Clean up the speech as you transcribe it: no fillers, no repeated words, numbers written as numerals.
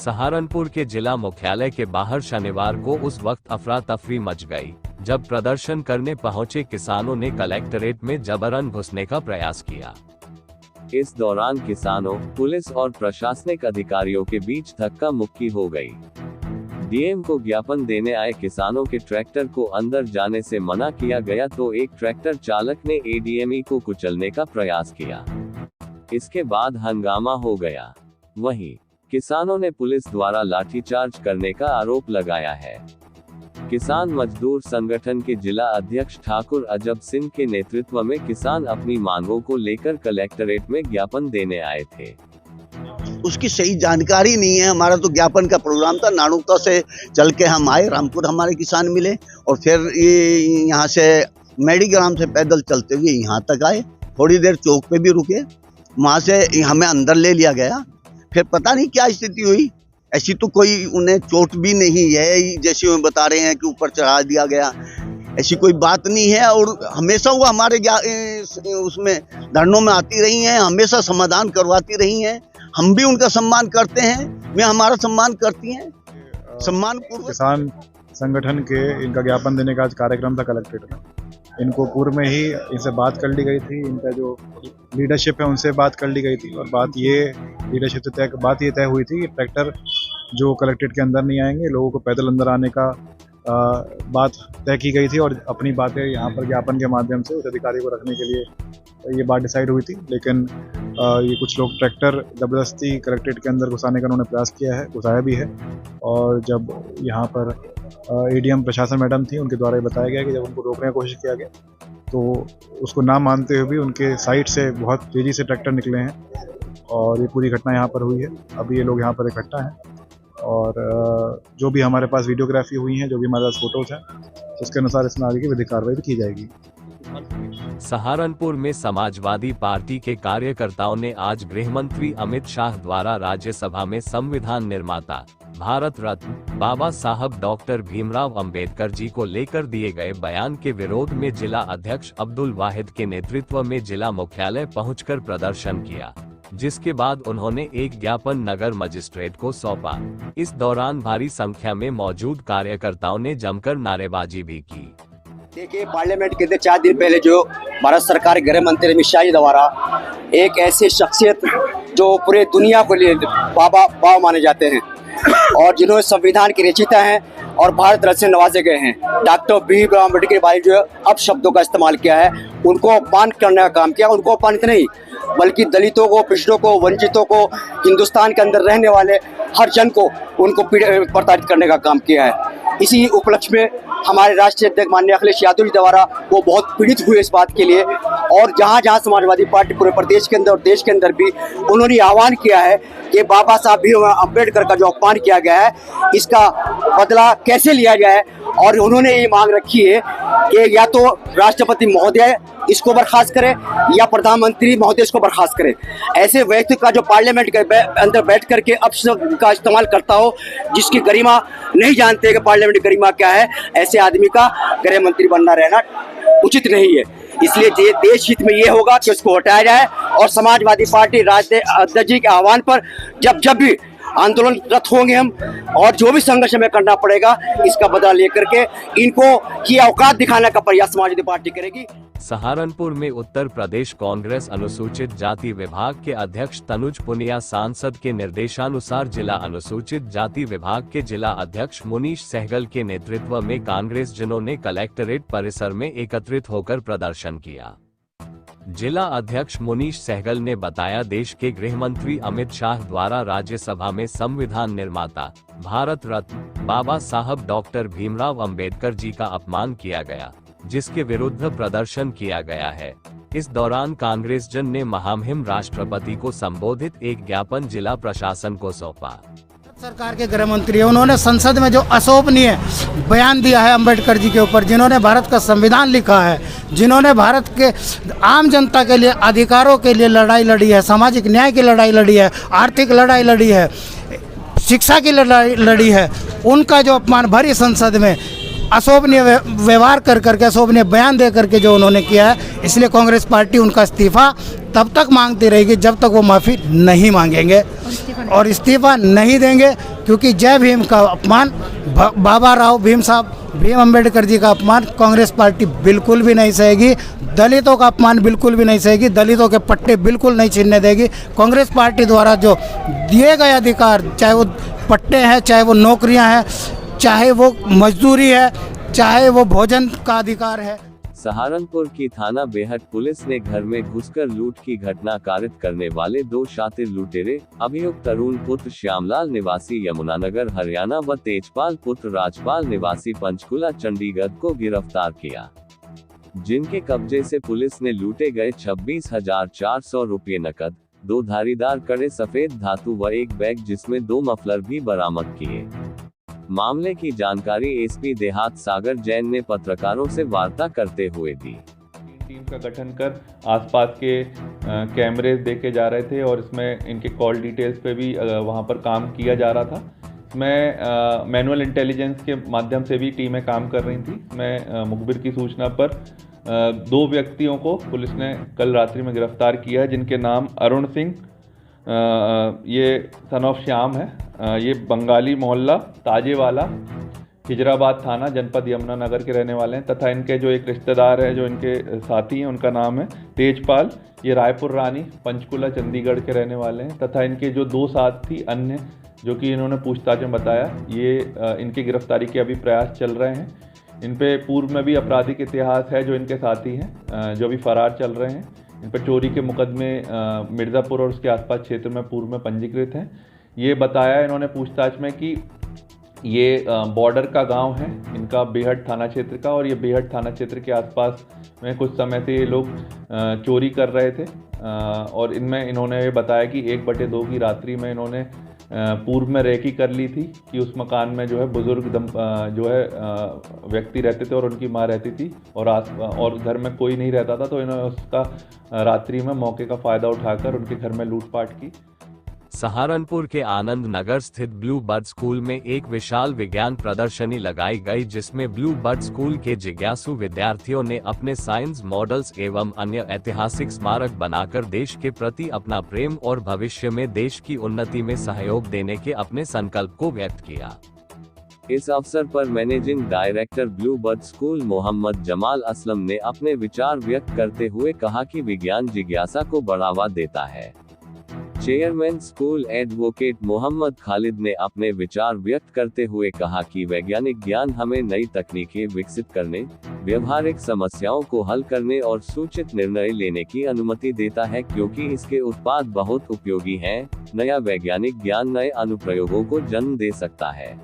सहारनपुर के जिला मुख्यालय के बाहर शनिवार को उस वक्त अफरा तफरी मच गई जब प्रदर्शन करने पहुंचे किसानों ने कलेक्टरेट में जबरन घुसने का प्रयास किया। इस दौरान किसानों, पुलिस और प्रशासनिक अधिकारियों के बीच धक्का मुक्की हो गई। डीएम को ज्ञापन देने आए किसानों के ट्रैक्टर को अंदर जाने से मना किया गया तो एक ट्रैक्टर चालक ने एडीएमई को कुचलने का प्रयास किया। इसके बाद हंगामा हो गया। वहीं किसानों ने पुलिस द्वारा लाठीचार्ज करने का आरोप लगाया है। किसान मजदूर संगठन के जिला अध्यक्ष ठाकुर अजब सिंह के नेतृत्व में किसान अपनी मांगों को लेकर कलेक्टरेट में ज्ञापन देने आए थे। उसकी सही जानकारी नहीं है। हमारा तो ज्ञापन का प्रोग्राम था, नानुता से चल के हम आए, रामपुर हमारे किसान मिले और फिर ये यहाँ से मेडीग्राम से पैदल चलते हुए यहाँ तक आए। थोड़ी देर चौक पे भी रुके, वहाँ से हमें अंदर ले लिया गया। फिर पता नहीं क्या स्थिति हुई। ऐसी तो कोई उन्हें चोट भी नहीं है जैसे वो बता रहे हैं कि ऊपर चढ़ा दिया गया, ऐसी कोई बात नहीं है। और हमेशा वो हमारे उसमें धरनों में आती रही हैं, हमेशा समाधान करवाती रही हैं। हम भी उनका सम्मान करते हैं, वे हमारा सम्मान करती हैं। सम्मान किसान संगठन के इनका ज्ञापन देने का आज कार्यक्रम था कलेक्ट्रेट में। इनको पूर्व में ही इनसे बात कर ली गई थी, इनका जो लीडरशिप है उनसे बात कर ली गई थी और लीडरशिप से बात ये तय हुई थी कि ट्रैक्टर जो कलेक्ट्रेट के अंदर नहीं आएंगे, लोगों को पैदल अंदर आने का बात तय की गई थी और अपनी बातें यहाँ पर ज्ञापन के माध्यम से उस अधिकारी को रखने के लिए ये बात डिसाइड हुई थी। लेकिन ये कुछ लोग ट्रैक्टर ज़बरदस्ती कलेक्ट्रेट के अंदर घुसाने का उन्होंने प्रयास किया है, घुसाया भी है। और जब यहाँ पर एडीएम प्रशासन मैडम थी, उनके द्वारा ये बताया गया कि जब उनको रोकने की कोशिश किया गया तो उसको ना मानते हुए भी उनके साइड से बहुत तेज़ी से ट्रैक्टर निकले हैं और ये पूरी घटना यहाँ पर हुई है। अभी ये लोग यहाँ पर इकट्ठा हैं और जो भी हमारे पास वीडियोग्राफी हुई है, जो भी हमारे पास फोटोज हैं, उसके अनुसार इसमें आगे की विधिक कार्रवाई भी की जाएगी। सहारनपुर में समाजवादी पार्टी के कार्यकर्ताओं ने आज गृह मंत्री अमित शाह द्वारा राज्यसभा में संविधान निर्माता, भारत रत्न बाबा साहब डॉक्टर भीमराव अंबेडकर जी को लेकर दिए गए बयान के विरोध में जिला अध्यक्ष अब्दुल वाहिद के नेतृत्व में जिला मुख्यालय पहुंचकर प्रदर्शन किया, जिसके बाद उन्होंने एक ज्ञापन नगर मजिस्ट्रेट को सौंपा। इस दौरान भारी संख्या में मौजूद कार्यकर्ताओं ने जमकर नारेबाजी भी की। देखिए, पार्लियामेंट के 4 दिन पहले जो भारत सरकार गृह मंत्री अमित शाह जी द्वारा एक ऐसे शख्सियत जो पूरे दुनिया को लिए बाबा माने जाते हैं और जिन्होंने संविधान के रचयिता हैं और भारत रत्न से नवाजे गए हैं, डॉक्टर भीमराव अम्बेडकर भाई जो अब शब्दों का इस्तेमाल किया है, उनको अपमान करने का काम किया। उनको अपमानित नहीं बल्कि दलितों को, पिछड़ों को, वंचितों को, हिंदुस्तान के अंदर रहने वाले हर जन को उनको प्रताड़ित करने का काम किया है। इसी उपलक्ष्य में हमारे राष्ट्रीय अध्यक्ष माननीय अखिलेश यादव जी द्वारा वो बहुत पीड़ित हुए इस बात के लिए और जहाँ जहाँ समाजवादी पार्टी पूरे प्रदेश के अंदर और देश के अंदर भी उन्होंने आह्वान किया है कि बाबा साहब भीमराव अम्बेडकर का जो अपमान किया गया है इसका बदला कैसे लिया जाए। और उन्होंने ये मांग रखी है कि या तो राष्ट्रपति महोदय इसको बर्खास्त करे या प्रधानमंत्री महोदय इसको बर्खास्त करे। ऐसे व्यक्ति का जो पार्लियामेंट के अंदर बैठ करके अपशब्द का इस्तेमाल करता हो, जिसकी गरिमा नहीं जानते कि पार्लियामेंट की गरिमा क्या है, ऐसे आदमी का गृह मंत्री बनना रहना उचित नहीं है। इसलिए देश हित में ये होगा कि उसको हटाया जाए और समाजवादी पार्टी राष्ट्रीय अध्यक्ष जी के आह्वान पर जब भी आंदोलनरत होंगे हम और जो भी संघर्ष हमें करना पड़ेगा इसका बदला लेकर के इनको की औकात दिखाने का प्रयास समाजवादी पार्टी करेगी। सहारनपुर में उत्तर प्रदेश कांग्रेस अनुसूचित जाति विभाग के अध्यक्ष तनुज पुनिया सांसद के निर्देशानुसार जिला अनुसूचित जाति विभाग के जिला अध्यक्ष मुनीश सहगल के नेतृत्व में कांग्रेस जनों ने कलेक्टरेट परिसर में एकत्रित होकर प्रदर्शन किया। जिला अध्यक्ष मुनीश सहगल ने बताया, देश के गृह मंत्री अमित शाह द्वारा राज्यसभा में संविधान निर्माता, भारत रत्न बाबा साहब डॉक्टर भीमराव अंबेडकर जी का अपमान किया गया, जिसके विरुद्ध प्रदर्शन किया गया है। इस दौरान कांग्रेस जन ने महामहिम राष्ट्रपति को संबोधित एक ज्ञापन जिला प्रशासन को सौंपा। सरकार के गृह मंत्री है, उन्होंने संसद में जो अशोभनीय बयान दिया है अंबेडकर जी के ऊपर, जिन्होंने भारत का संविधान लिखा है, जिन्होंने भारत के आम जनता के लिए अधिकारों के लिए लड़ाई लड़ी है, सामाजिक न्याय की लड़ाई लड़ी है, आर्थिक लड़ाई लड़ी है, शिक्षा की लड़ाई लड़ी है, उनका जो अपमान भरी संसद में अशोभनीय व्यवहार कर करके, अशोभनीय बयान दे करके जो उन्होंने किया है, इसलिए कांग्रेस पार्टी उनका इस्तीफा तब तक मांगती रहेगी जब तक वो माफ़ी नहीं मांगेंगे और इस्तीफा नहीं देंगे क्योंकि जय भीम का अपमान, बाबा राव भीम अम्बेडकर जी का अपमान कांग्रेस पार्टी बिल्कुल भी नहीं सहेगी। दलितों का अपमान बिल्कुल भी नहीं सहेगी। दलितों के पट्टे बिल्कुल नहीं छीनने देगी। कांग्रेस पार्टी द्वारा जो दिए गए अधिकार, चाहे वो पट्टे हैं, चाहे वो नौकरियां हैं, चाहे वो मजदूरी है, चाहे वो भोजन का अधिकार है। सहारनपुर की थाना बेहट पुलिस ने घर में घुसकर लूट की घटना कारित करने वाले 2 शातिर लुटेरे, अभियुक्त तरुण पुत्र श्यामलाल निवासी यमुनानगर हरियाणा व तेजपाल पुत्र राजपाल निवासी पंचकुला चंडीगढ़ को गिरफ्तार किया, जिनके कब्जे से पुलिस ने लूटे गए 26,400 रुपये नकद, 2 धारीदार कड़े सफेद धातु व एक बैग जिसमें 2 मफलर भी बरामद किए। मामले की जानकारी एसपी देहात सागर जैन ने पत्रकारों से वार्ता करते हुए दी। टीम का गठन कर आसपास के कैमरे देखे जा रहे थे और इसमें इनके कॉल डिटेल्स पे भी वहां पर काम किया जा रहा था। इसमें मैनुअल इंटेलिजेंस के माध्यम से भी टीमें काम कर रही थी। इसमें मुखबिर की सूचना पर 2 व्यक्तियों को पुलिस ने कल रात्रि में गिरफ्तार किया है, जिनके नाम अरुण सिंह, ये सन ऑफ श्याम है, ये बंगाली मोहल्ला ताजेवाला खिजराबाद थाना जनपद यमुनानगर के रहने वाले हैं, तथा इनके जो एक रिश्तेदार है, जो इनके साथी हैं, उनका नाम है तेजपाल, ये रायपुर रानी पंचकुला चंडीगढ़ के रहने वाले हैं, तथा इनके जो 2 साथी अन्य जो कि इन्होंने पूछताछ में बताया, ये इनकी गिरफ्तारी के अभी प्रयास चल रहे हैं। इन पे पूर्व में भी आपराधिक इतिहास है, जो इनके साथी हैं जो अभी फरार चल रहे हैं। इन पर चोरी के मुकदमे मिर्ज़ापुर और उसके आसपास क्षेत्र में पूर्व में पंजीकृत हैं। ये बताया इन्होंने पूछताछ में कि ये बॉर्डर का गांव है इनका, बेहट थाना क्षेत्र का, और ये बेहट थाना क्षेत्र के आसपास में कुछ समय से ये लोग चोरी कर रहे थे। और इनमें इन्होंने बताया कि 1/2 की रात्रि में इन्होंने पूर्व में रेकी कर ली थी कि उस मकान में जो है बुजुर्ग व्यक्ति रहते थे और उनकी माँ रहती थी, और घर में कोई नहीं रहता था, तो इन्होंने उसका रात्रि में मौके का फ़ायदा उठाकर उनके घर में लूटपाट की। सहारनपुर के आनंद नगर स्थित ब्लू बर्ड स्कूल में एक विशाल विज्ञान प्रदर्शनी लगाई गई, जिसमें ब्लू बर्ड स्कूल के जिज्ञासु विद्यार्थियों ने अपने साइंस मॉडल्स एवं अन्य ऐतिहासिक स्मारक बनाकर देश के प्रति अपना प्रेम और भविष्य में देश की उन्नति में सहयोग देने के अपने संकल्प को व्यक्त किया। इस अवसर पर managing director blue bird school Mohammad Jamal Aslam ने अपने विचार व्यक्त करते हुए कहा कि विज्ञान जिज्ञासा को बढ़ावा देता है। Chairman school advocate Mohammad Khalid ने अपने विचार व्यक्त करते हुए कहा कि वैज्ञानिक ज्ञान हमें नई तकनीकें विकसित करने, व्यवहारिक समस्याओं को हल करने और सूचित निर्णय लेने की अनुमति देता है, क्योंकि इसके उत्पाद बहुत उपयोगी हैं। नया वैज्ञानिक ज्ञान नए अनुप्रयोगों को जन्म दे सकता है।